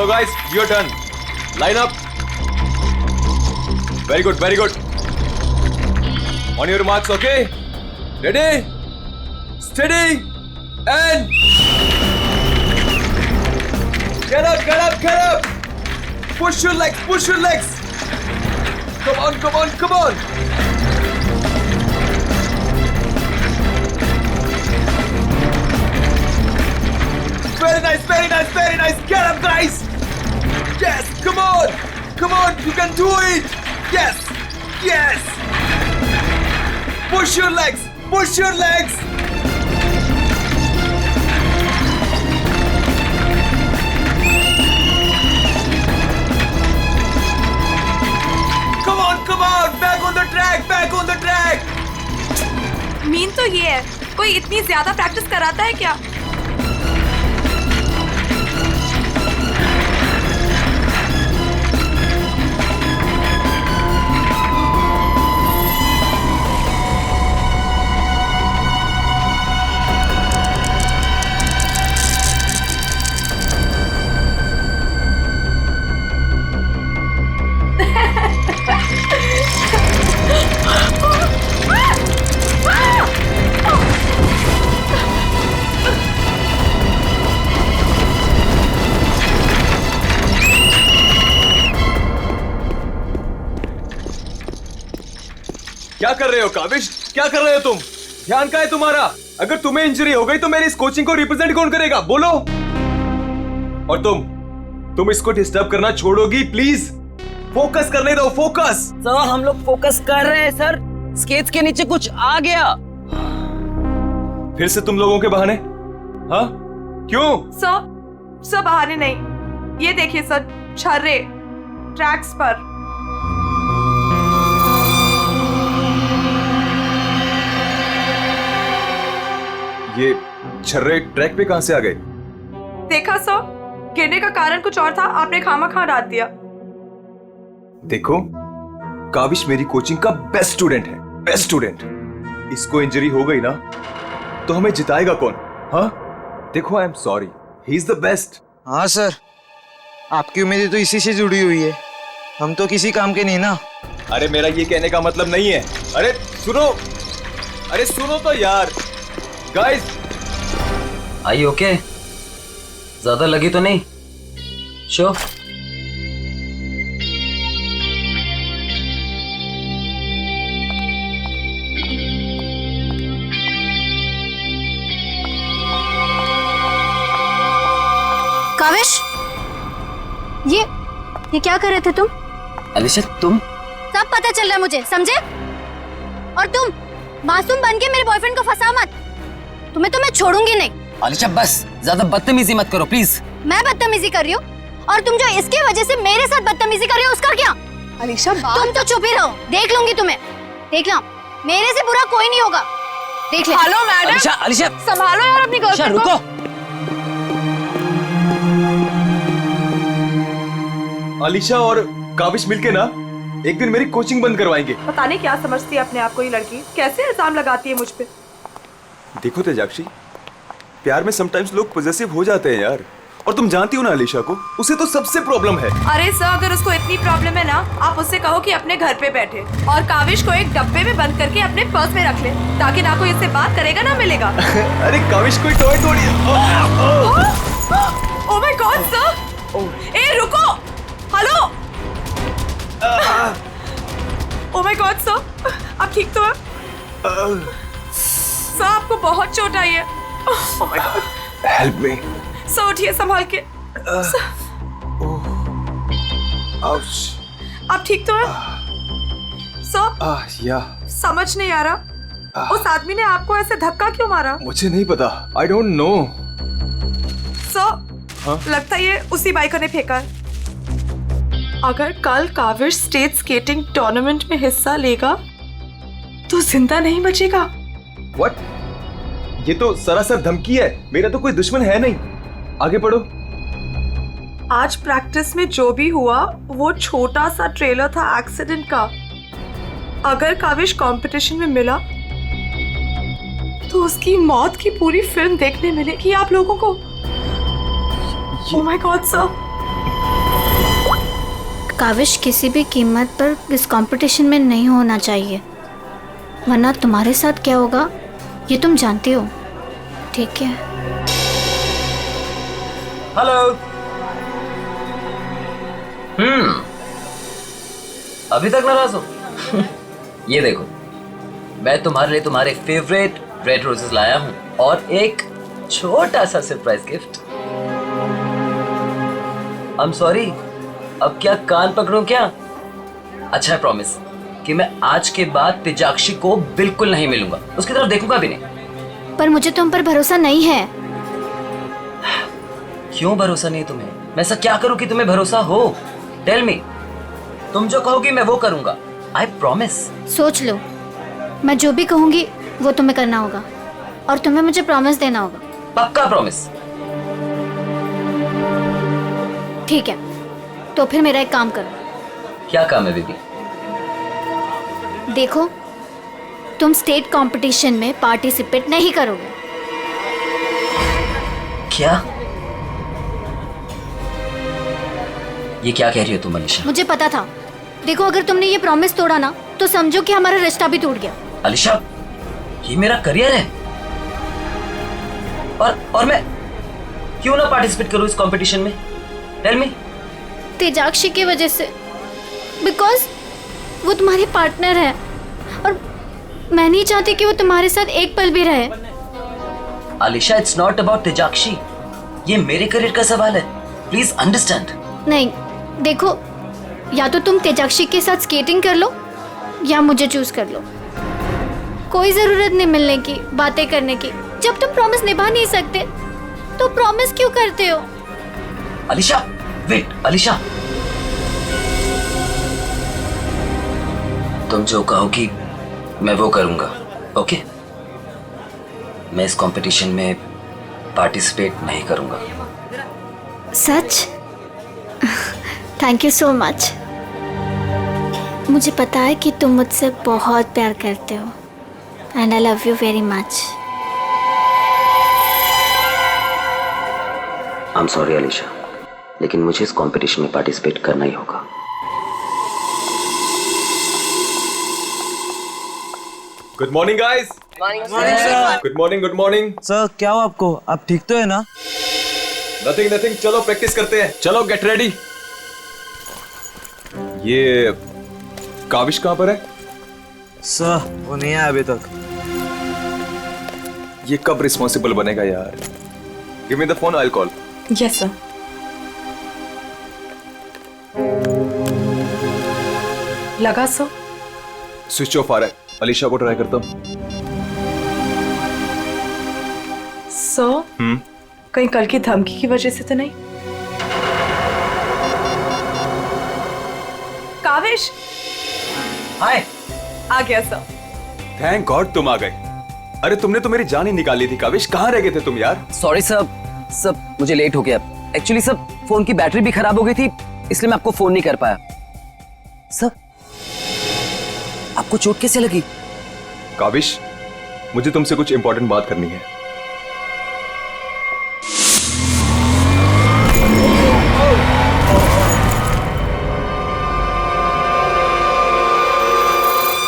चलो guys, your turn. Line up. Very good, very good. On your marks, okay? Ready, steady and get up, get up, get up. Push your legs, push your legs. Come on, come on, come on. Very nice, very nice, very nice. Get up, guys. Yes, come on. Come on, you can do it. Yes, yes. Push your legs, push your legs. Come on, back on the track, back on the track. Mean तो ये है, कोई इतनी ज्यादा practice कराता है क्या? क्या कर रहे हो काविश? क्या कर रहे हो तुम? ध्यान कहाँ है तुम्हारा? अगर तुम्हें इंजरी हो गई तो मेरी इस कोचिंग को रिप्रेजेंट कौन करेगा? बोलो. और तुम इसको डिस्टर्ब करना छोड़ोगी प्लीज? फोकस करने दो, फोकस. सर हम लोग फोकस कर रहे हैं सर. स्केट्स के नीचे कुछ आ गया. फिर से तुम लोगों के बहाने? हाँ, क्यों? सर बहाने नहीं. ये देखिए सर, छर्रे ट्रैक्स पर. ये छर्रे ट्रैक पे कहां से आ गए? देखा सर, गिरने का कारण कुछ और था, आपने खामा डाल दिया. देखो, काविश मेरी कोचिंग का बेस्ट स्टूडेंट है, बेस्ट स्टूडेंट. इसको इंजरी हो गई ना तो हमें जिताएगा कौन? हाँ, देखो, I am sorry, he is the best. हाँ सर, आपकी उम्मीदें तो इसी से जुड़ी हुई है. हम तो किसी काम के नहीं ना. अरे मेरा ये कहने का मतलब नहीं है. अरे सुनो तो यार. गाइस, आई ओके? ज्यादा लगी तो नहीं? शो काविश, ये क्या कर रहे थे तुम? अलीशा, तुम? सब पता चल रहा है मुझे, समझे? और तुम मासूम बन के मेरे बॉयफ्रेंड को फंसाओ मत. तुम्हें तो मैं छोड़ूंगी नहीं. अलीशा बस, ज्यादा बदतमीजी मत करो प्लीज. मैं बदतमीजी कर रही हूँ? और तुम जो इसकी वजह से मेरे साथ बदतमीजी कर रही हो उसका क्या? अलीशा, तुम तो चुप ही रहो, देख लूंगी तुम्हें. देख लो, मेरे से बुरा कोई नहीं होगा. देख ले. Hello madam. अलीशा संभालो यार अपनी गर्लफ्रेंड को. रुको. अलीशा और काविश मिलके ना एक दिन मेरी कोचिंग बंद करवाएंगे. पता नहीं क्या समझती है अपने आप को ये लड़की, कैसे इल्जाम लगाती है मुझ पे. देखो तेजाक्षी, प्यार में समटाइम्स लोग पॉजेसिव हो जाते हैं यार. और तुम जानती हो ना अलीशा को, उसे तो सबसे प्रॉब्लम है. अरे सर, अगर उसको इतनी प्रॉब्लम है ना, आप उससे कहो कि अपने घर पे बैठे और काविश को एक डब्बे में बंद करके अपने पर्स में रख ले, ताकि ना कोई इससे बात करेगा ना मिलेगा. अरे काविश कोई टॉय थोड़ी है. Oh my god sir. ए रुको. Hello. Oh my god sir, आप ठीक तो हैं? सर आपको बहुत चोट आई है. Oh my God. Help me. Sir उठिए संभाल के. आप ठीक तो हैं? सर या समझ नहीं आ रहा, उस आदमी ने आपको ऐसे धक्का क्यों मारा? मुझे नहीं पता, आई डोंट नो. सर लगता है ये उसी बाइकर ने फेंका है. अगर कल काविश स्टेट स्केटिंग टूर्नामेंट में हिस्सा लेगा तो जिंदा नहीं बचेगा. व्हाट? ये तो सरासर धमकी है. मेरा तो कोई दुश्मन है नहीं. आगे पढ़ो. आज प्रैक्टिस में जो भी हुआ वो छोटा सा ट्रेलर था एक्सीडेंट का. अगर काविश कंपटीशन में मिला तो उसकी मौत की पूरी फिल्म देखने मिलेगी आप लोगों को. Oh my god sir. काविश किसी भी कीमत पर इस कंपटीशन में नहीं होना चाहिए, वरना तुम्हारे साथ क्या होगा ये तुम जानती हो, ठीक है? हेलो। अभी तक नाराज हो? ये देखो, मैं तुम्हारे लिए तुम्हारे फेवरेट रेड रोजेस लाया हूँ और एक छोटा सा surprise gift. I am sorry, अब क्या कान पकड़ूं क्या? अच्छा है, प्रॉमिस कि मैं आज के बाद तेजाक्षी को बिल्कुल नहीं मिलूंगा, उसकी तरफ देखूंगा भी नहीं। पर मुझे तुम पर भरोसा नहीं है। क्यों भरोसा नहीं तुम्हें? मैं ऐसा क्या करूं कि तुम्हें भरोसा हो? Tell me. तुम जो कहोगी मैं वो करूंगा, आई प्रॉमिस। सोच लो, मैं जो भी कहूंगी वो तुम्हें करना होगा और तुम्हें मुझे प्रॉमिस देना होगा। पक्का प्रॉमिस। ठीक है, तो फिर मेरा एक काम करो। क्या काम है बेबी? देखो, तुम स्टेट कंपटीशन में पार्टिसिपेट नहीं करोगे। क्या? ये क्या कह रही हो तुम अलीशा? मुझे पता था। देखो, अगर तुमने ये प्रॉमिस तोड़ा ना तो समझो कि हमारा रिश्ता भी टूट गया। अलीशा, ये मेरा करियर है और मैं क्यों ना पार्टिसिपेट करूं इस कंपटीशन में? Tell me. तेजाक्षी की वजह से, बिकॉज वो तुम्हारी पार्टनर है और मैं नहीं चाहती कि वो तुम्हारे साथ एक पल भी रहे। अलीशा, इट्स नॉट अबाउट तेजाक्षी, ये मेरे करियर का सवाल है, प्लीज अंडरस्टैंड। नहीं, देखो, या तो तुम तेजाक्षी के साथ स्केटिंग कर लो या मुझे चूज कर लो। कोई जरूरत नहीं मिलने की, बातें करने की। जब तुम प्रॉमिस निभा नहीं सकते तो प्रॉमिस क्यों करते हो? अलीशा, वेट अलीशा, तुम जो कहोगी मैं वो करूंगा, ओके? मैं इस कंपटीशन में पार्टिसिपेट नहीं करूंगा। सच? Thank you so much. मुझे पता है कि तुम मुझसे बहुत प्यार करते हो and I love you very much. I am sorry Alisha, लेकिन मुझे इस कंपटीशन में पार्टिसिपेट करना ही होगा। Good morning guys. Good morning, good morning. Sir क्या हुआ आपको? आप ठीक तो है ना? नथिंग नथिंग, चलो प्रैक्टिस करते हैं। चलो गेट रेडी। ये काविश कहां पर है? सर वो नहीं आया अभी तक। ये कब रिस्पॉन्सिबल बनेगा यार? Give me the phone, I will call. Yes sir. लगा सर? स्विच ऑफ आ रहा है। अलीशा को ट्राई करता हूं। सर, कहीं कल की धमकी की वजह से तो नहीं? काविश हाय। आ गया सर। थैंक गॉड तुम आ गए। अरे तुमने तो मेरी जान ही निकाल ली थी काविश। कहाँ रह गए थे तुम यार? सॉरी सर, मुझे लेट हो गया। एक्चुअली सर, फोन की बैटरी भी खराब हो गई थी, इसलिए मैं आपको फोन नहीं कर पाया। सर, आपको चोट कैसे लगी? काविश, मुझे तुमसे कुछ इंपॉर्टेंट बात करनी है।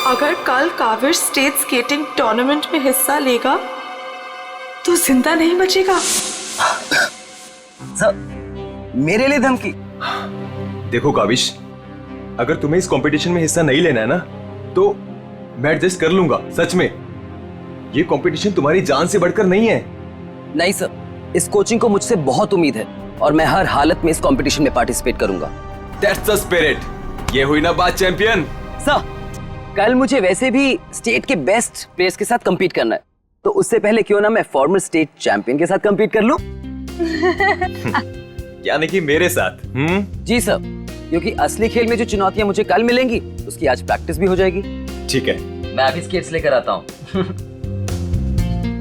अगर कल काविश स्टेट स्केटिंग टूर्नामेंट में हिस्सा लेगा तो जिंदा नहीं बचेगा। सर, मेरे लिए धमकी? देखो काविश, अगर तुम्हें इस कंपटीशन में हिस्सा नहीं लेना है ना तो मैं एडजस्ट कर लूंगा। सच में, ये कंपटीशन तुम्हारी जान से बढ़कर नहीं है। नहीं सर, इस कोचिंग को मुझसे बहुत उम्मीद है और मैं हर हालत में इस कंपटीशन में पार्टिसिपेट करूंगा। That's the spirit. ये हुई ना बात चैंपियन। सर, कल मुझे वैसे भी स्टेट के बेस्ट प्लेयर्स के साथ compete करना है, तो उससे पहले क्यों ना मैं फॉर्मर स्टेट चैंपियन के साथ compete कर लूं? यानी कि मेरे साथ? जी सर, क्योंकि असली खेल में जो चुनौतियां मुझे कल मिलेंगी उसकी आज प्रैक्टिस भी हो जाएगी। ठीक है। मैं अभी स्केट्स लेकर आता हूँ।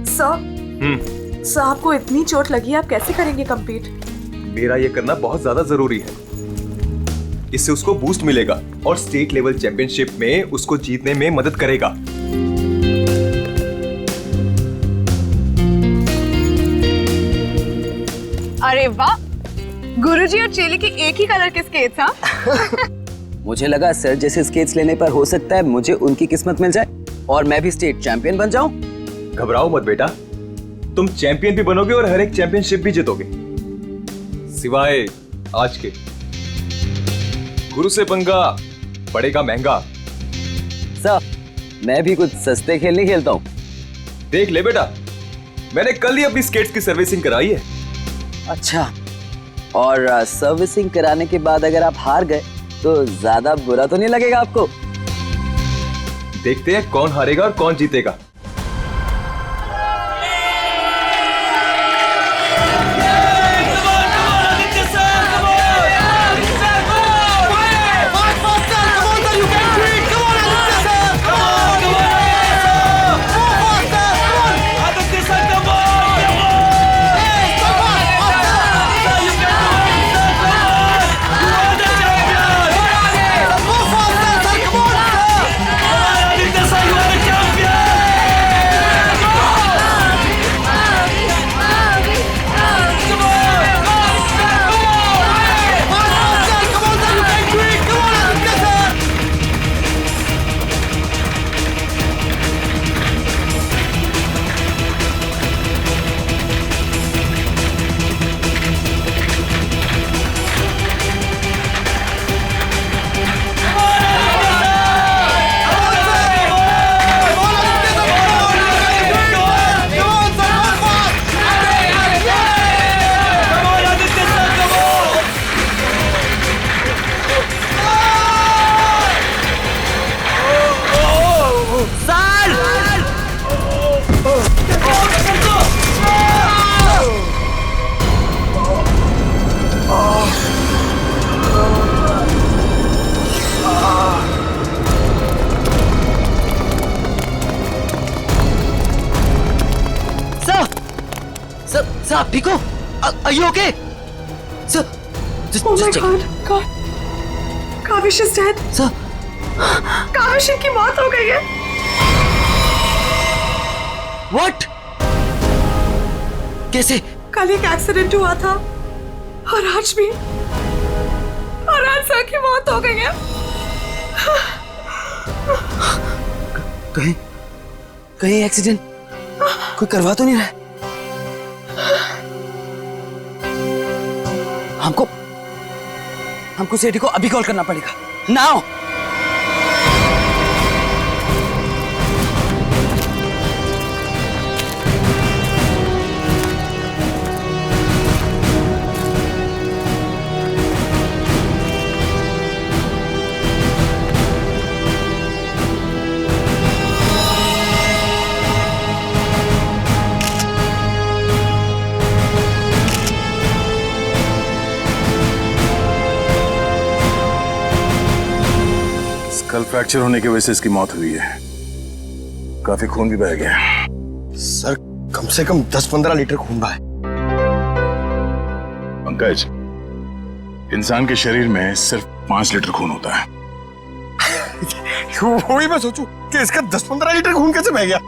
सर, आपको इतनी चोट लगी, आप कैसे करेंगे compete? मेरा ये करना बहुत ज्यादा जरूरी है। इससे उसको बूस्ट मिलेगा और स्टेट लेवल चैंपियनशिप में उसको जीतने में मदद करेगा। अरे वाह, गुरुजी और चेली के एक ही कलर के स्केट्स। हाँ मुझे लगा सर जैसे स्केट्स लेने पर हो सकता है मुझे उनकी किस्मत मिल जाए और मैं भी स्टेट चैंपियन बन जाऊं। घबराओ मत बेटा, तुम चैंपियन भी बनोगे और हर एक चैंपियनशिप भी जीतोगे, सिवाय आज के। गुरु से पंगा पड़ेगा महंगा। सर मैं भी कुछ सस्ते खेल नहीं खेलता हूँ। देख ले बेटा, मैंने कल ही अपनी स्केट्स की सर्विसिंग कराई है। अच्छा, और सर्विसिंग कराने के बाद अगर आप हार गए तो ज्यादा बुरा तो नहीं लगेगा आपको? देखते हैं कौन हारेगा और कौन जीतेगा। सर आप ठीक हो? Are you okay? Sir, Oh my just check. God. Kaavish is dead. Sir, Kaavish की मौत हो गई है। what? कैसे? कल एक एक्सीडेंट हुआ था और आज भी, और आज सर की मौत हो गई है। कहीं कहीं एक्सीडेंट कोई करवा तो नहीं रहा है? हमको सेठी को अभी कॉल करना पड़ेगा। नाउ। कल फ्रैक्चर होने की वजह से इसकी मौत हुई है। काफी खून भी बह गया। सर कम से कम 10-15 लीटर खून बहा है। पंकज, इंसान के शरीर में सिर्फ 5 लीटर खून होता है। वही मैं सोचूं कि इसका 10-15 लीटर खून कैसे बह गया।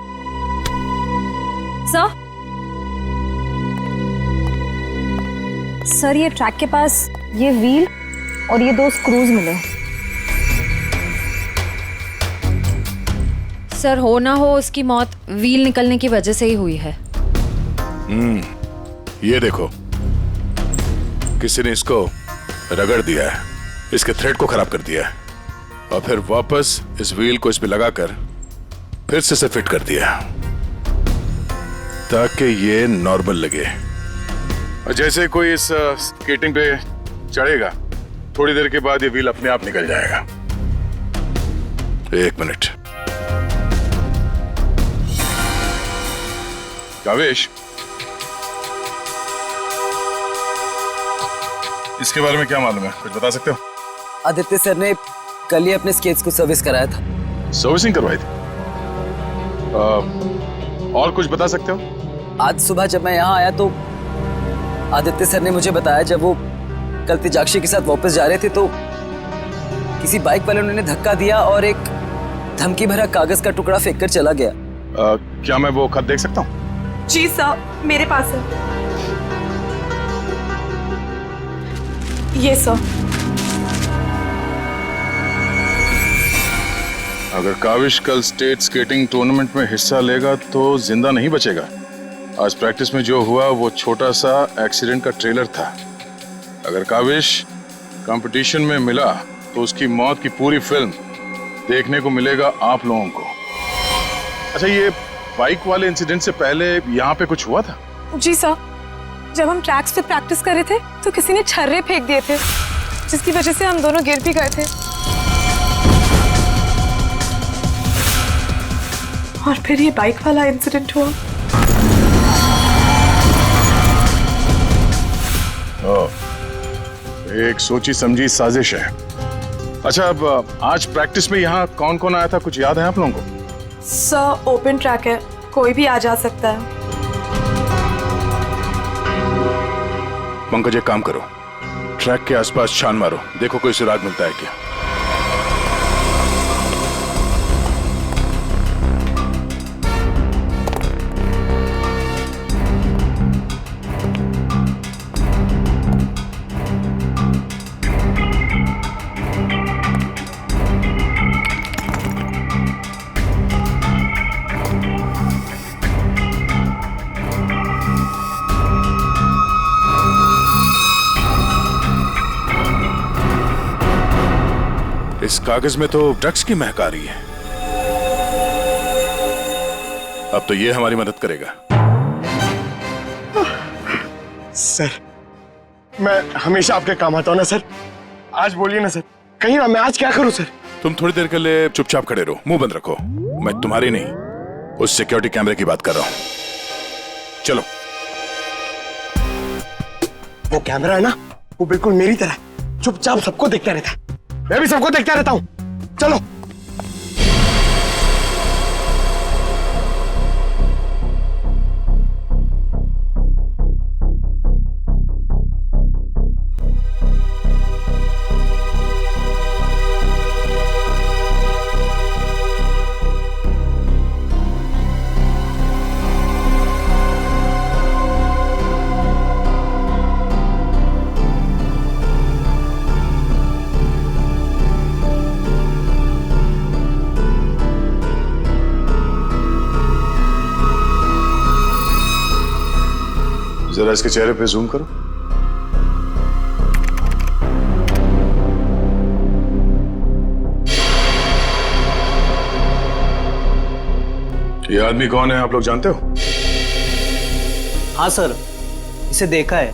सर ये ट्रैक के पास ये व्हील और ये 2 स्क्रूज मिले। सर हो ना हो उसकी मौत व्हील निकलने की वजह से ही हुई है। ये देखो, किसी ने इसको रगड़ दिया है, इसके थ्रेड को खराब कर दिया है और फिर वापस इस व्हील को इस पे लगाकर फिर से इसे फिट कर दिया ताकि ये नॉर्मल लगे। और जैसे कोई इस स्केटिंग पे चढ़ेगा, थोड़ी देर के बाद ये व्हील अपने आप निकल जाएगा। 1 मिनट। कावेश, इसके बारे में क्या मालूम है? कुछ बता सकते हो? आदित्य सर ने कल ही अपने स्केट्स को सर्विस कराया था। सर्विसिंग करवाई थी? और कुछ बता सकते हो? आज सुबह जब मैं यहाँ आया तो आदित्य सर ने मुझे बताया जब वो कल तेजाक्षी के साथ वापस जा रहे थे तो किसी बाइक वाले ने धक्का दिया और एक धमकी भरा कागज का टुकड़ा फेंक कर चला गया। क्या मैं वो खत देख सकता हूँ? जी सर, मेरे पास है। ये सर। अगर काविश कल स्टेट स्केटिंग टूर्नामेंट में हिस्सा लेगा तो जिंदा नहीं बचेगा। आज प्रैक्टिस में जो हुआ वो छोटा सा एक्सीडेंट का ट्रेलर था। अगर काविश कंपटीशन में मिला तो उसकी मौत की पूरी फिल्म देखने को मिलेगा आप लोगों को। अच्छा, ये बाइक वाले इंसिडेंट से पहले यहाँ पे कुछ हुआ था? जी सर, जब हम ट्रैक्स पे प्रैक्टिस कर रहे थे तो किसी ने छर्रे फेंक दिए थे, जिसकी वजह से हम दोनों गिर भी गए थे। और फिर ये बाइक वाला इंसिडेंट हुआ। एक सोची समझी साजिश है। अच्छा, अब आज प्रैक्टिस में यहाँ कौन कौन आया था, कुछ याद है आप लोगों को? सर ओपन ट्रैक है, कोई भी आ जा सकता है। पंकज, एक काम करो, ट्रैक के आसपास छान मारो, देखो कोई सुराग मिलता है क्या। इस कागज में तो ड्रग्स की महक आ रही है। अब तो ये हमारी मदद करेगा। सर, मैं हमेशा आपके काम आता हूं ना सर। आज बोलिए ना सर, कहीं ना मैं आज क्या करूं सर? तुम थोड़ी देर के लिए चुपचाप खड़े रहो, मुंह बंद रखो। मैं तुम्हारी नहीं, उस सिक्योरिटी कैमरे की बात कर रहा हूं। चलो। वो कैमरा है ना, वो बिल्कुल मेरी तरह चुपचाप सबको देखता रहता है। मैं भी सबको देखता रहता हूं। चलो। जरा इसके चेहरे पे जूम करो। ये आदमी कौन है, आप लोग जानते हो? हाँ सर, इसे देखा है।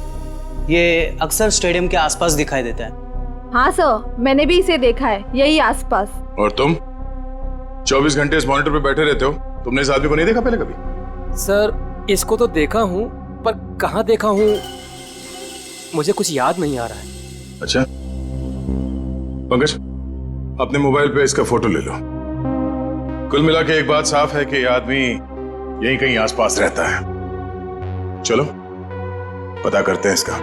ये अक्सर स्टेडियम के आसपास दिखाई देता है। हाँ सर, मैंने भी इसे देखा है, यही आसपास। और तुम 24 घंटे इस मॉनिटर पे बैठे रहते हो, तुमने इस आदमी को नहीं देखा पहले कभी? सर, इसको तो देखा हूँ, पर कहाँ देखा हूँ मुझे कुछ याद नहीं आ रहा है। अच्छा, पंकज, अपने मोबाइल पे इसका फोटो ले लो। कुल मिला के एक बात साफ है कि ये आदमी यहीं कहीं आसपास रहता है। चलो पता करते हैं इसका।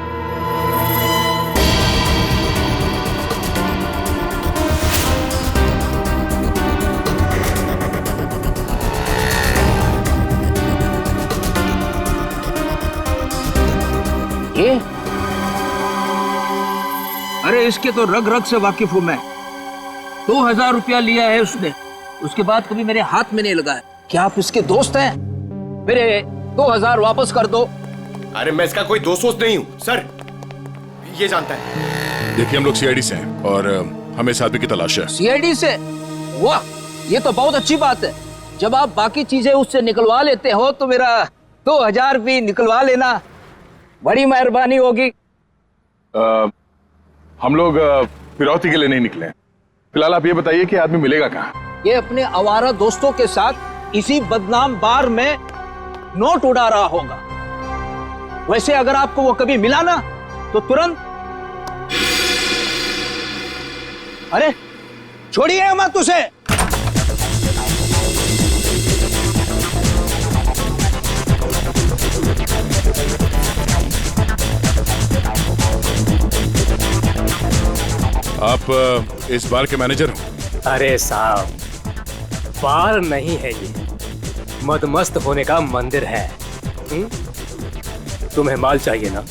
ये? अरे इसके तो रग रग से वाकिफ हूं मैं। 2000 रुपया लिया है उसने, उसके बाद कभी मेरे हाथ में नहीं लगाया। क्या आप इसके दोस्त हैं? मेरे 2000 वापस कर दो। अरे मैं इसका कोई दोस्त वोस्त नहीं हूं सर, ये जानता है। देखिए, हम लोग सीआईडी से हैं और हमें इस आदमी की तलाश है। सीआईडी से? वाह, ये तो बहुत अच्छी बात है। जब आप बाकी चीजें उससे निकलवा लेते हो तो मेरा 2000 भी निकलवा लेना, बड़ी मेहरबानी होगी। हम लोग फिरौती के लिए नहीं निकले। फिलहाल आप ये बताइए कि आदमी मिलेगा कहाँ? ये अपने आवारा दोस्तों के साथ इसी बदनाम बार में नोट उड़ा रहा होगा। वैसे अगर आपको वो कभी मिला ना तो तुरंत, अरे छोड़िए मत उसे। आप इस बार के मैनेजर हो? अरे साहब, बार नहीं है ये, मदमस्त होने का मंदिर है। तुम्हें माल चाहिए ना,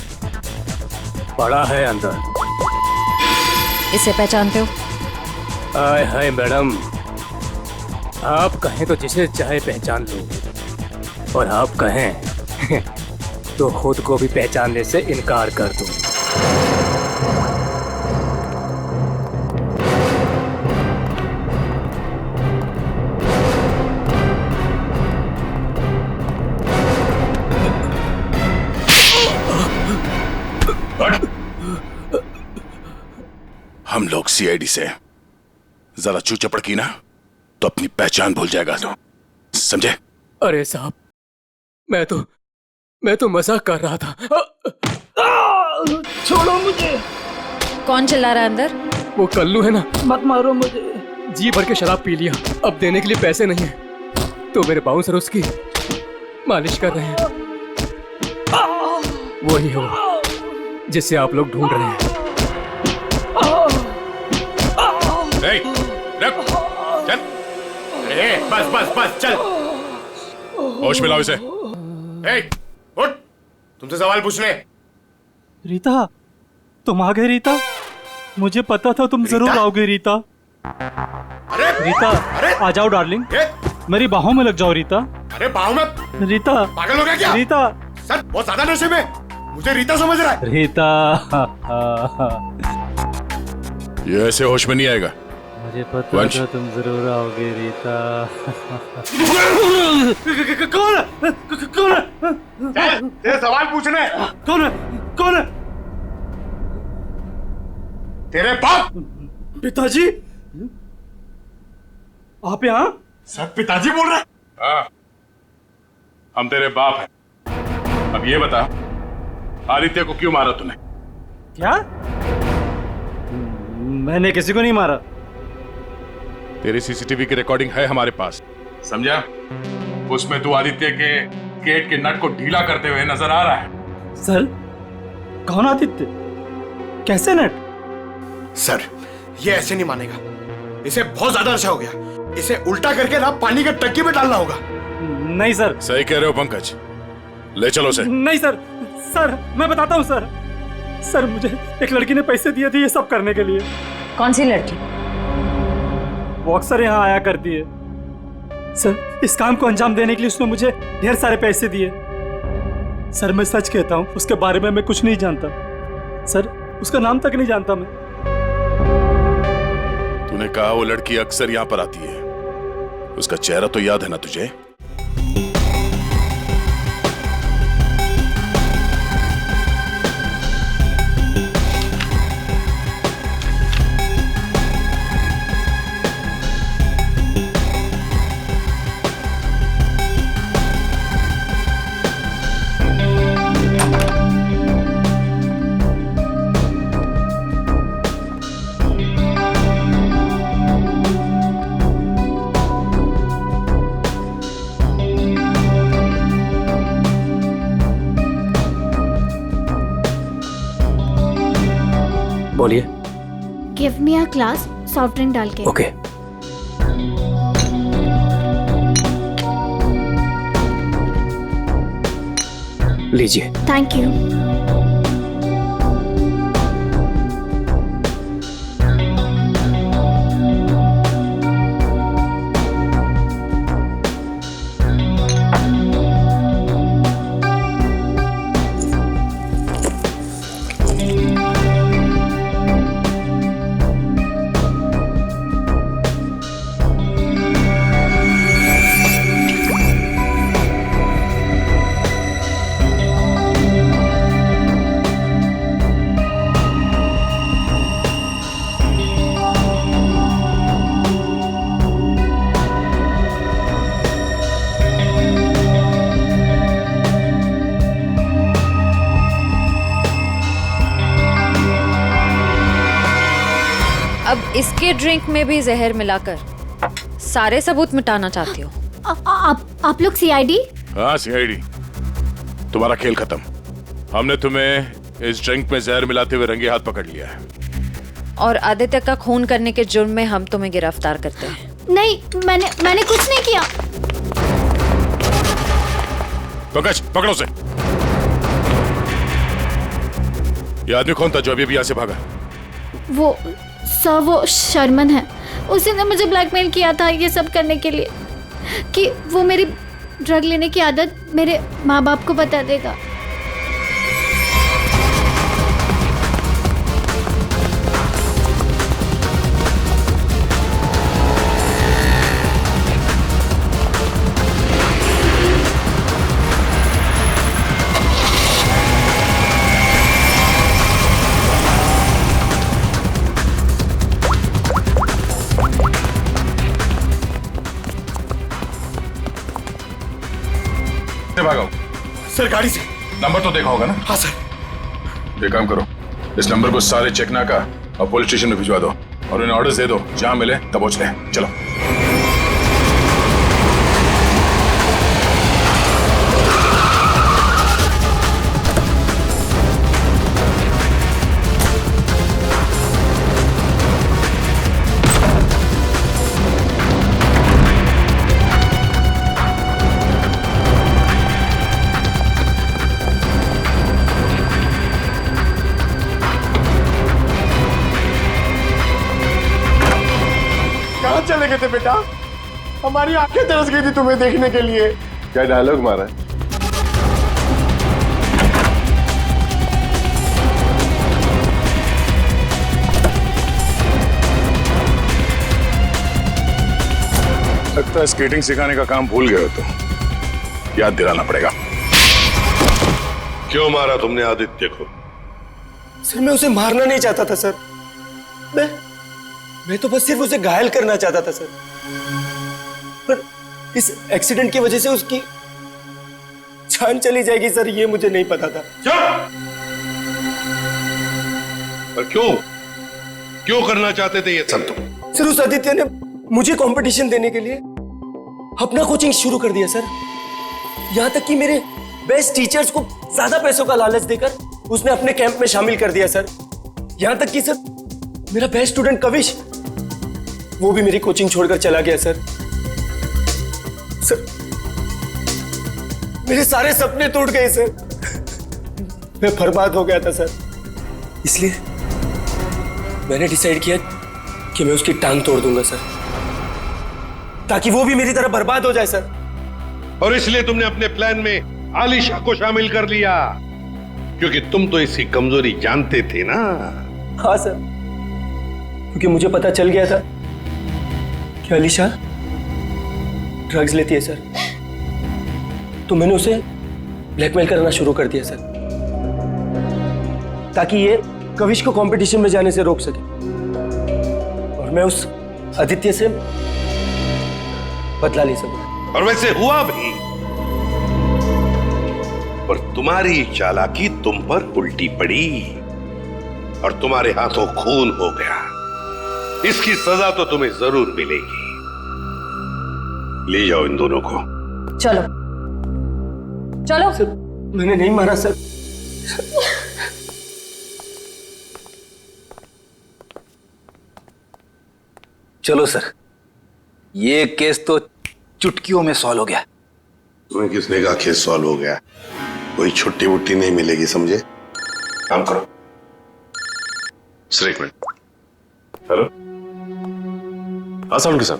पड़ा है अंदर। इसे पहचानते हो? आए हाय मैडम, आप कहें तो जिसे चाहे पहचान लो, और आप कहें तो खुद को भी पहचानने से इनकार कर दूं। हम लोग सीआईडी से जरा चू चपड़ की ना तो अपनी पहचान भूल जाएगा तो, समझे? अरे साहब, मैं तो मजाक कर रहा था। छोड़ो मुझे। कौन चिल्ला रहा है अंदर? वो कल्लू है ना, मत मारो मुझे। जी भर के शराब पी लिया, अब देने के लिए पैसे नहीं है, तो मेरे बाउंसर उसकी मालिश कर रहे हैं। वही हो जिसे आप लोग ढूंढ रहे हैं। रुक, चल। बस बस बस चल, होश में लाओ इसे। उठ, तुमसे सवाल पूछने। रीता, तुम आ गए रीता? मुझे पता था तुम जरूर आओगे रीता। अरे रीता, आ जाओ डार्लिंग, मेरी बाहों में लग जाओ रीता। अरे बाहों में? रीता, पागल हो गया क्या? रीता सर बहुत ज्यादा नशे में, मुझे रीता समझ रहा है। रीता, ये ऐसे होश में नहीं आएगा। मुझे पता था तुम जरूर आओगे रीता। कौन है? कौन है? तेरे सवाल पूछने। कौन है? कौन है? तेरे बाप। पिताजी, आप यहाँ? सब पिताजी बोल रहे हैं? हाँ, हम तेरे बाप हैं। अब ये बता, आदित्य को क्यों मारा तूने? क्या? मैंने किसी को नहीं मारा। तेरी सीसीटीवी की रिकॉर्डिंग है हमारे पास, समझा? उसमें तू आदित्य के गेट के नट को ढीला करते हुए नजर आ रहा है। सर, कौन आदित्य? कैसे नट? सर, ये ऐसे नहीं मानेगा, इसे बहुत ज्यादा नशा हो गया, इसे उल्टा करके ना पानी के टंकी में डालना होगा। नहीं सर। सही कह रहे हो पंकज, ले चलो उसे। नहीं सर, सर मैं बताता हूँ सर। सर, मुझे एक लड़की ने पैसे दिए थे ये सब करने के लिए। कौन सी लड़की? वो अक्सर यहाँ आया करती है सर। इस काम को अंजाम देने के लिए उसने मुझे ढेर सारे पैसे दिए। सर, मैं सच कहता हूँ, उसके बारे में मैं कुछ नहीं जानता सर, उसका नाम तक नहीं जानता मैं। तूने कहा वो लड़की अक्सर यहाँ पर आती है, उसका चेहरा तो याद है ना तुझे? बोलिए। Give me a glass soft drink डाल के। ओके। लीजिए। Thank you. अब इसके ड्रिंक में भी जहर मिलाकर सारे सबूत मिटाना चाहती हो? आप लोग सीआईडी? हाँ सीआईडी। तुम्हारा खेल खत्म। हमने तुम्हें इस ड्रिंक में जहर मिलाते हुए रंगे हाथ पकड़ लिया है, और आदित्य का खून करने के जुर्म में हम तुम्हें गिरफ्तार करते हैं। नहीं, मैंने कुछ नहीं किया। पंकज, पकड़ो उसे। ये आदमी कौन था जो अभी यहाँ से भागा? वो शर्मन है, उसी ने मुझे ब्लैकमेल किया था ये सब करने के लिए। कि वो मेरी ड्रग लेने की आदत मेरे माँ बाप को बता देगा। भागो सर गाड़ी से। नंबर तो देखा होगा ना? हाँ सर। एक काम करो, इस नंबर को सारे चेकनाका और पुलिस स्टेशन में भिजवा दो और उन्हें ऑर्डर्स दे दो, जहां मिले तब पहुंच ले। चलो। चले गए थे बेटा? हमारी आंखें तरस गई थी तुम्हें देखने के लिए। क्या डायलॉग मारा है? लगता है स्केटिंग सिखाने का काम भूल गए हो तो याद दिलाना पड़ेगा। क्यों मारा तुमने आदित्य को? सर मैं उसे मारना नहीं चाहता था सर। मैं तो बस सिर्फ उसे घायल करना चाहता था सर। पर इस एक्सीडेंट की वजह से उसकी जान चली जाएगी सर, ये मुझे नहीं पता था। पर क्यों करना चाहते थे ये सब तुम? सर उस आदित्य ने मुझे कंपटीशन देने के लिए अपना कोचिंग शुरू कर दिया सर। यहां तक कि मेरे बेस्ट टीचर्स को ज्यादा पैसों का लालच देकर उसने अपने कैंप में शामिल कर दिया सर। यहां तक कि सर मेरा बेस्ट स्टूडेंट कविश, वो भी मेरी कोचिंग छोड़कर चला गया सर। सर मेरे सारे सपने टूट गए सर। मैं बर्बाद हो गया था सर। इसलिए मैंने डिसाइड किया कि मैं उसकी टांग तोड़ दूंगा सर, ताकि वो भी मेरी तरह बर्बाद हो जाए सर। और इसलिए तुमने अपने प्लान में आलिशा को शामिल कर लिया, क्योंकि तुम तो इसकी कमजोरी जानते थे ना। हाँ सर, क्योंकि मुझे पता चल गया था कि आलिशा ड्रग्स लेती है सर, तो मैंने उसे ब्लैकमेल करना शुरू कर दिया सर, ताकि ये कविश को कंपटीशन में जाने से रोक सके और मैं उस आदित्य से बदला ले सकूं। और वैसे हुआ भी, पर तुम्हारी चालाकी तुम पर उल्टी पड़ी और तुम्हारे हाथों खून हो गया। इसकी सजा तो तुम्हें जरूर मिलेगी। ले जाओ इन दोनों को। चलो चलो। सर मैंने नहीं मारा सर। चलो सर, ये केस तो चुटकियों में सॉल्व हो गया। तुम्हें किसने कहा केस सॉल्व हो गया? कोई छुट्टी वुट्टी नहीं मिलेगी, समझे? काम करो। सर एक मिनट। हेलो, आसान के साथ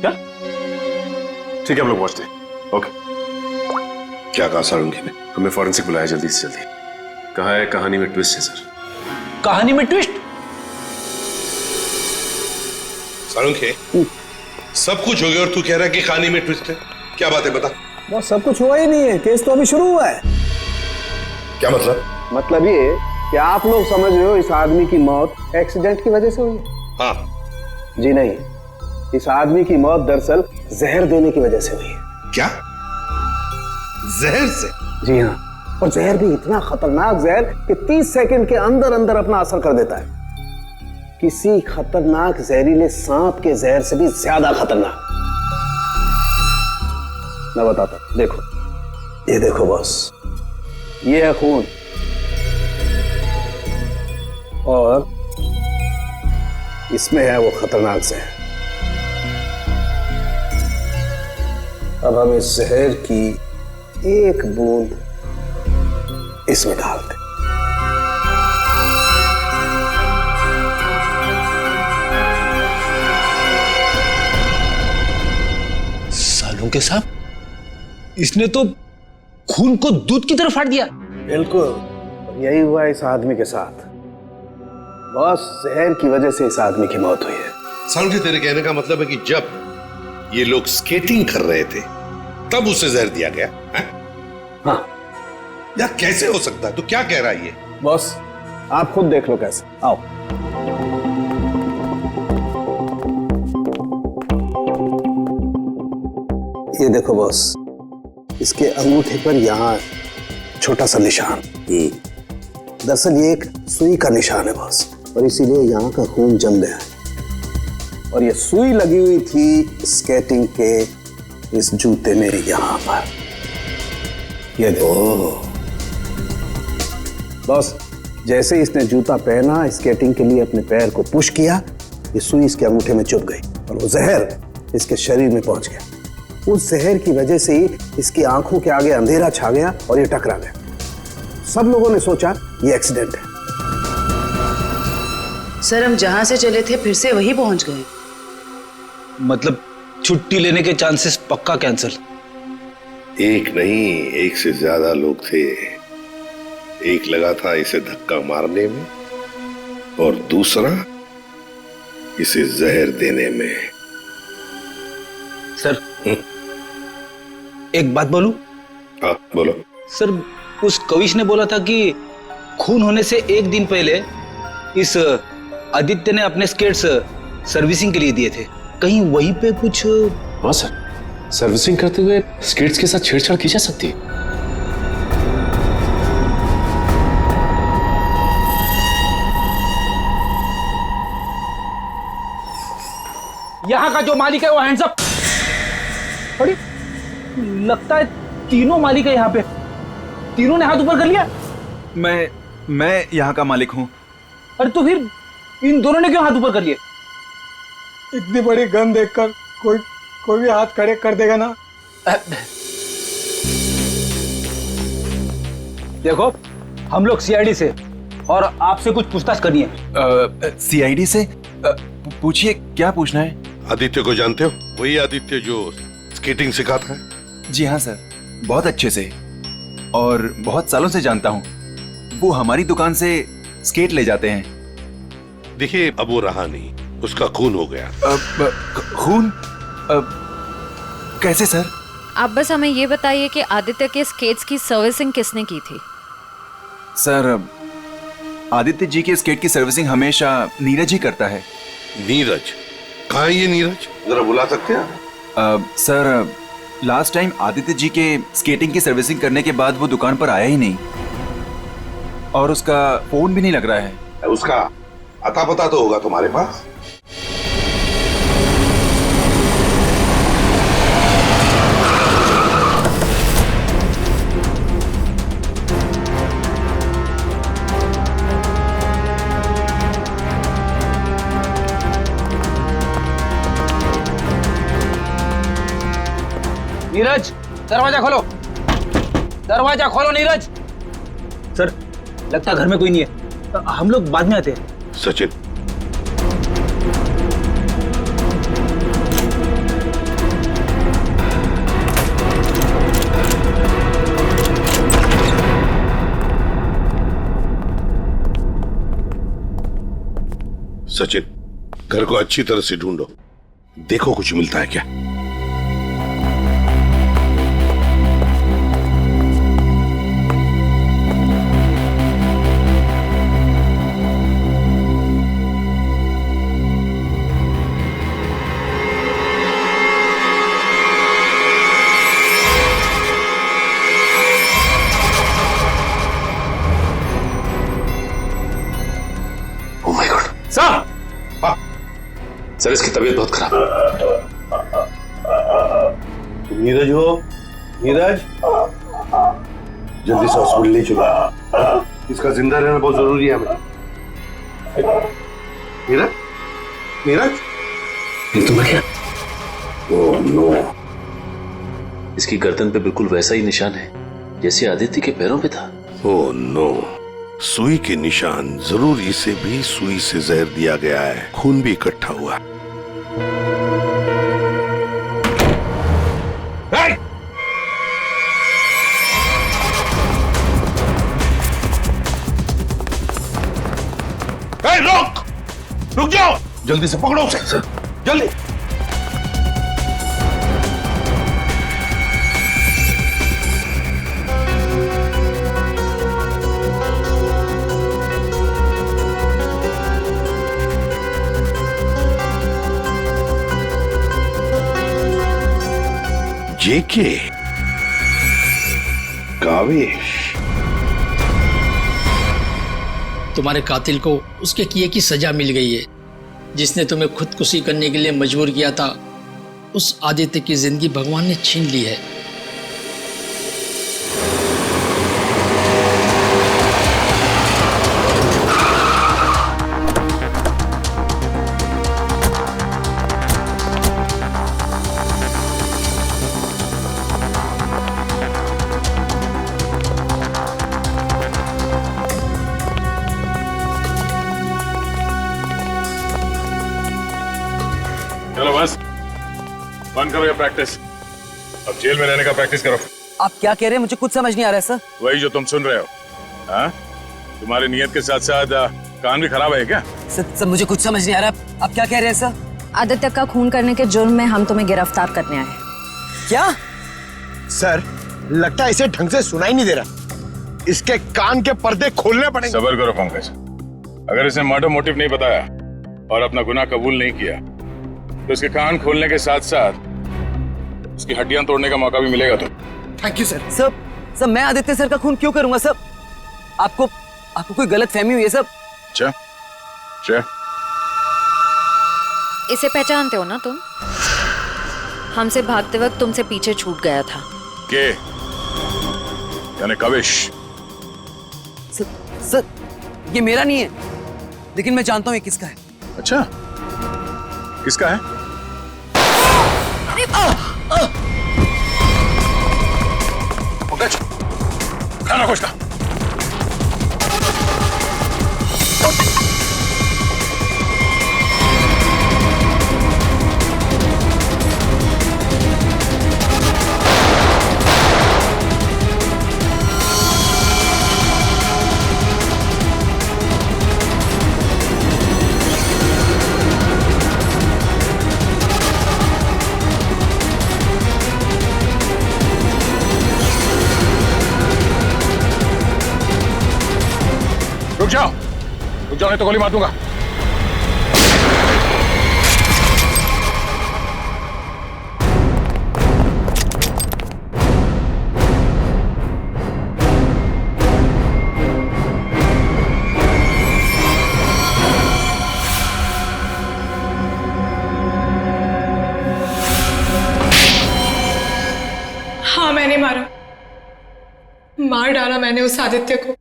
क्या? ठीक है, हम लोग पहुंचते हैं। ओके। क्या कहा सारंगी ने? हमें फॉरेंसिक बुलाया जल्दी से जल्दी। कहा है कहानी में ट्विस्ट है सर। कहानी में ट्विस्ट? सारंगी, सब कुछ हो गया और तू कह रहा है कि कहानी में ट्विस्ट है? क्या बात है, बता। वो सब कुछ हुआ ही नहीं है, केस तो अभी शुरू हुआ है। क्या मतलब? मतलब ये कि आप लोग समझ रहे हो इस आदमी की मौत एक्सीडेंट की वजह से हुई है। हाँ। जी नहीं, इस आदमी की मौत दरअसल जहर देने की वजह से हुई है। क्या? जहर से? जी हाँ, और जहर भी इतना खतरनाक जहर कि 30 सेकंड के अंदर अंदर अपना असर कर देता है। किसी खतरनाक जहरीले सांप के जहर से भी ज्यादा खतरनाक। मैं बताता हूं, देखो, ये देखो बॉस, ये है खून और इसमें है वो खतरनाक जहर। अब हम इस जहर की एक बूंद इसमें डालते। ढोंके साहब, इसने तो खून को दूध की तरह फाड़ दिया। बिल्कुल यही हुआ इस आदमी के साथ। बॉस, जहर की वजह से इस आदमी की मौत हुई है। समझे, तेरे कहने का मतलब है कि जब ये लोग स्केटिंग कर रहे थे तब उसे जहर दिया गया है? हाँ। यार कैसे हो सकता है? तू क्या कह रहा है ये? बॉस आप खुद देख लो कैसे। आओ। ये देखो बॉस, इसके अंगूठे पर यहाँ छोटा सा निशान। दरअसल ये एक सुई का निशान है बॉस, और इसीलिए यहाँ का खून जम गया है। और ये सुई लगी हुई थी स्केटिंग के इस जूते में यहाँ पर। ये देखो बॉस, जैसे ही इसने जूता पहना, स्केटिंग के लिए अपने पैर को पुश किया, ये सुई इसके अंगूठे में चुभ गई और वो जहर इसके शरीर में पहुंच गया। उस जहर की वजह से ही इसकी आंखों के आगे अंधेरा छा गया और ये टकरा गया। सब लोगों ने सोचा ये एक्सीडेंट है। सर, हम जहां से चले थे फिर से वही पहुंच गए। मतलब छुट्टी लेने के चांसेस पक्का कैंसिल। एक नहीं, एक से ज्यादा लोग थे। एक लगा था इसे धक्का मारने में और दूसरा इसे जहर देने में। सर एक बात बोलूं? हाँ बोलो। सर, उस कविश ने बोला था कि खून होने से एक दिन पहले इस आदित्य ने अपने स्केट्स सर्विसिंग के लिए दिए थे। कहीं वहीं पे कुछ? हाँ सर, सर्विसिंग करते हुए स्केट्स के साथ छेड़छाड़ की जा सकती है। यहाँ का जो मालिक है वो हैंड्स अप। अरे लगता है तीनों मालिक है यहाँ पे। तीनों ने हाथ ऊपर कर लिया। मैं यहाँ का मालिक हूँ। अरे तो फिर इन दोनों ने क्यों हाथ ऊपर कर लिए? इतनी बड़ी गन देखकर कोई भी हाथ खड़े कर देगा ना। देखो, हम लोग सीआईडी से और आपसे कुछ पूछताछ करनी है। सीआईडी से? पूछिए, क्या पूछना है? आदित्य को जानते हो? वही आदित्य जो स्केटिंग सिखाता है? जी हाँ सर, बहुत अच्छे से और बहुत सालों से जानता हूँ। वो हमारी दुकान से स्केट ले जाते हैं। देखिए, अब वो रहा नहीं, उसका खून हो गया। खून? कैसे सर? आप बस हमें ये बताइए कि आदित्य के स्केट्स की सर्विसिंग किसने की थी? सर, आदित्य जी के स्केट की सर्विसिंग हमेशा नीरज ही करता है। नीरज? कहाँ है ये नीरज? जरा बुला सकते हैं? Sir, last time Aditya ji के स्केटिंग की सर्विसिंग करने के बाद वो दुकान पर आया ही नहीं और उसका फोन भी नहीं लग रहा है। उसका अता पता तो होगा तुम्हारे पास? नीरज, दरवाजा खोलो। दरवाजा खोलो नीरज। सर, लगता घर में कोई नहीं है, हम लोग बाद में आते हैं। सचिन, सचिन, घर को अच्छी तरह से ढूंढो, देखो कुछ मिलता है क्या। सर, इसकी तबीयत बहुत खराब है। नीरज हो? नीरज, जल्दी से हॉस्पिटल ले चलो, इसका जिंदा रहना बहुत जरूरी है हमें। नीरज, नीरज, ये तो क्या? ओह नो, इसकी गर्दन पे बिल्कुल वैसा ही निशान है जैसे आदित्य के पैरों पे था। ओह नो, सुई के निशान, जरूर इसे भी सुई से जहर दिया गया है, खून भी इकट्ठा हुआ। रोक, रुक जाओ, जल्दी से पकड़ो उसे, जल्दी। जेके कावेश, तुम्हारे कातिल को उसके किए की सजा मिल गई है। जिसने तुम्हें खुदकुशी करने के लिए मजबूर किया था, उस आदित्य की जिंदगी भगवान ने छीन ली है। चलो बस बंद करो ये प्रैक्टिस, अब जेल में रहने का प्रैक्टिस करो। आप क्या कह रहे हैं? मुझे कुछ समझ नहीं आ रहा है सर। वही जो तुम सुन रहे हो। हाँ, तुम्हारी नियत के साथ साथ कान भी खराब है क्या? सर मुझे कुछ समझ नहीं आ रहा, आप क्या कह रहे हैं सर? आदित्य का खून करने के जुर्म में हम तुम्हें गिरफ्तार करने आए। क्या? सर लगता है इसे ढंग से सुनाई नहीं दे रहा, इसके कान के पर्दे खोलने पड़ेंगे। सबर करो पंकज, अगर इसने मर्डर मोटिव नहीं बताया और अपना गुनाह कबूल नहीं किया तो इसके कान खोलने के साथ साथ उसकी हड्डियां तोड़ने का मौका भी मिलेगा। तो थैंक यू सर। सर मैं आदित्य सर का खून क्यों करूंगा सर? आपको कोई गलत फहमी हुई है सब। अच्छा, इसे पहचानते हो ना तुम? हमसे भागते वक्त तुमसे पीछे छूट गया था। के यानी कावेश? सर ये मेरा नहीं है, लेकिन मैं जानता हूं ये किसका है। अच्छा, किसका है? पंकज, खाना खोजना। रुक जाओ नहीं तो गोली मार दूंगा। हाँ मैंने मार डाला मैंने उस आदित्य को,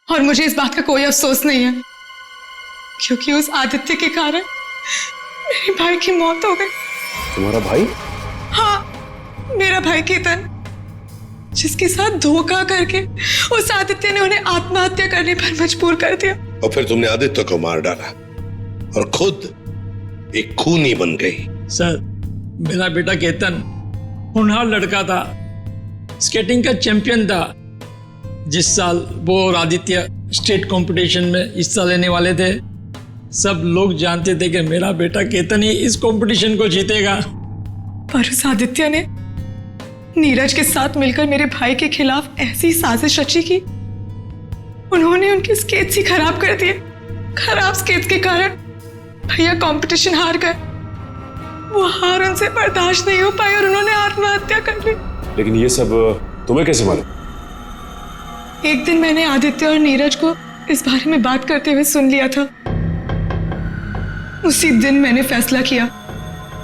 और मुझे इस बात का कोई अफसोस नहीं है, क्योंकि उस आदित्य के कारण मेरे भाई की मौत हो गई। तुम्हारा भाई? हाँ, मेरा भाई केतन, जिसके साथ धोखा करके उस आदित्य ने उन्हें आत्महत्या करने पर मजबूर कर दिया। और फिर तुमने आदित्य को मार डाला और खुद एक खूनी बन गई। सर, मेरा बेटा केतन होनहार लड़का था, स्केटिंग का चैंपियन था। जिस साल वो और आदित्य स्टेट कंपटीशन में हिस्सा लेने वाले थे, सब लोग जानते थे कि मेरा बेटा केतन ही इस कंपटीशन को जीतेगा। पर उस आदित्य ने नीरज के साथ मिलकर मेरे भाई के खिलाफ ऐसी साजिश रची कि उन्होंने उनके स्केट्स ही खराब कर दिए। खराब स्केट्स के कारण भैया कंपटीशन हार गए। वो हार उनसे बर्दाश्त नहीं हो पाई और उन्होंने आत्महत्या कर ली। लेकिन ये सब तुम्हें कैसे मालूम? एक दिन मैंने आदित्य और नीरज को इस बारे में बात करते हुए सुन लिया था। उसी दिन मैंने फैसला किया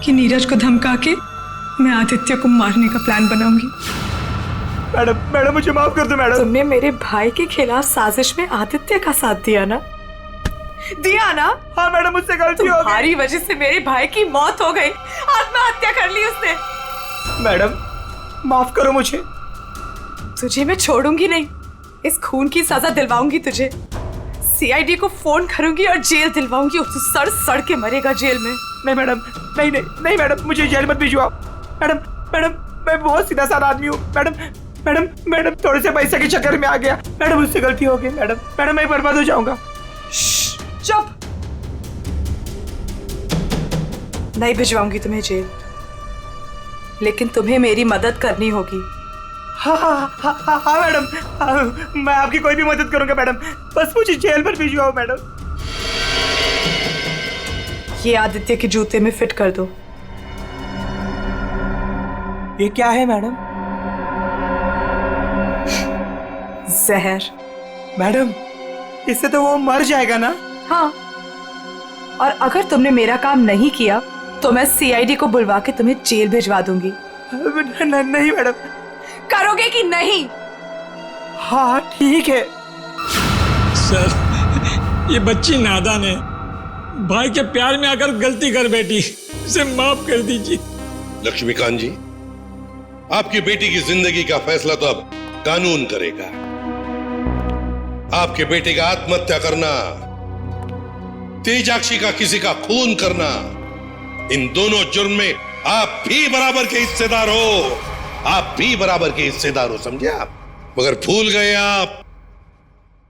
कि नीरज को धमका के मैं आदित्य को मारने का प्लान बनाऊंगी। मैडम मुझे माफ कर दो मैडम। तुमने मेरे भाई के खिलाफ साजिश में आदित्य का साथ दिया ना? हाँ मैडम, मुझसे गलती हो गई। तुम्हारी वजह से मेरे भाई की मौत हो गई, आत्महत्या कर ली उसने। मैडम माफ करो मुझे। तुझे मैं छोड़ूंगी नहीं, इस खून की सजा दिलवाऊंगी तुझे। सीआईडी को फोन करूंगी और जेल दिलवाऊंगी। तू सड़ सड़ के मरेगा जेल में। नहीं मैडम, नहीं मैडम, मुझे जेल मत भेजो आप। मैडम मैं बहुत सीधा साधा आदमी हूँ मैडम। मैडम मैडम थोड़े से पैसे के चक्कर में आ गया मैडम, मुझसे गलती हो गई मैडम। मैडम मैं बर्बाद हो जाऊंगा। चुप। नहीं भिजवाऊंगी तुम्हें जेल, लेकिन तुम्हें मेरी मदद करनी होगी। हाँ हाँ हाँ हाँ हाँ मैडम, हाँ, मैं आपकी कोई भी मदद करूंगा मैडम, बस मुझे जेल पर भिजवाओ मैडम। ये आदित्य के जूते में फिट कर दो। ये क्या है मैडम? जहर। मैडम इससे तो वो मर जाएगा ना? हाँ, और अगर तुमने मेरा काम नहीं किया तो मैं सीआईडी को बुलवा के तुम्हें जेल भिजवा दूंगी। नहीं मैडम। करोगे कि नहीं? हाँ ठीक है। सर ये बच्ची नादान है, भाई के प्यार में आकर गलती कर बैठी, इसे माफ कर दीजिए। लक्ष्मीकांत जी, आपकी बेटी की जिंदगी का फैसला तो अब कानून करेगा। आपके बेटे का आत्महत्या करना, तेजाक्षी का किसी का खून करना, इन दोनों जुर्म में आप भी बराबर के हिस्सेदार हो। आप भी बराबर के हिस्सेदार हो, समझे आप? मगर भूल गए आप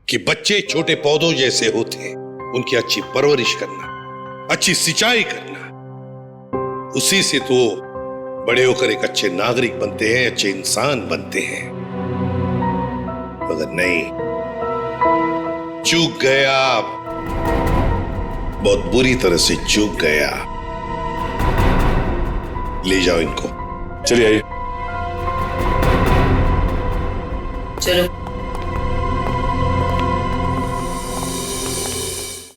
कि बच्चे छोटे पौधों जैसे होते हैं, उनकी अच्छी परवरिश करना, अच्छी सिंचाई करना, उसी से तो बड़े होकर एक अच्छे नागरिक बनते हैं, अच्छे इंसान बनते हैं। मगर नहीं, चूक गए आप, बहुत बुरी तरह से चूक गया। ले जाओ इनको। चलिए आइए। चलो।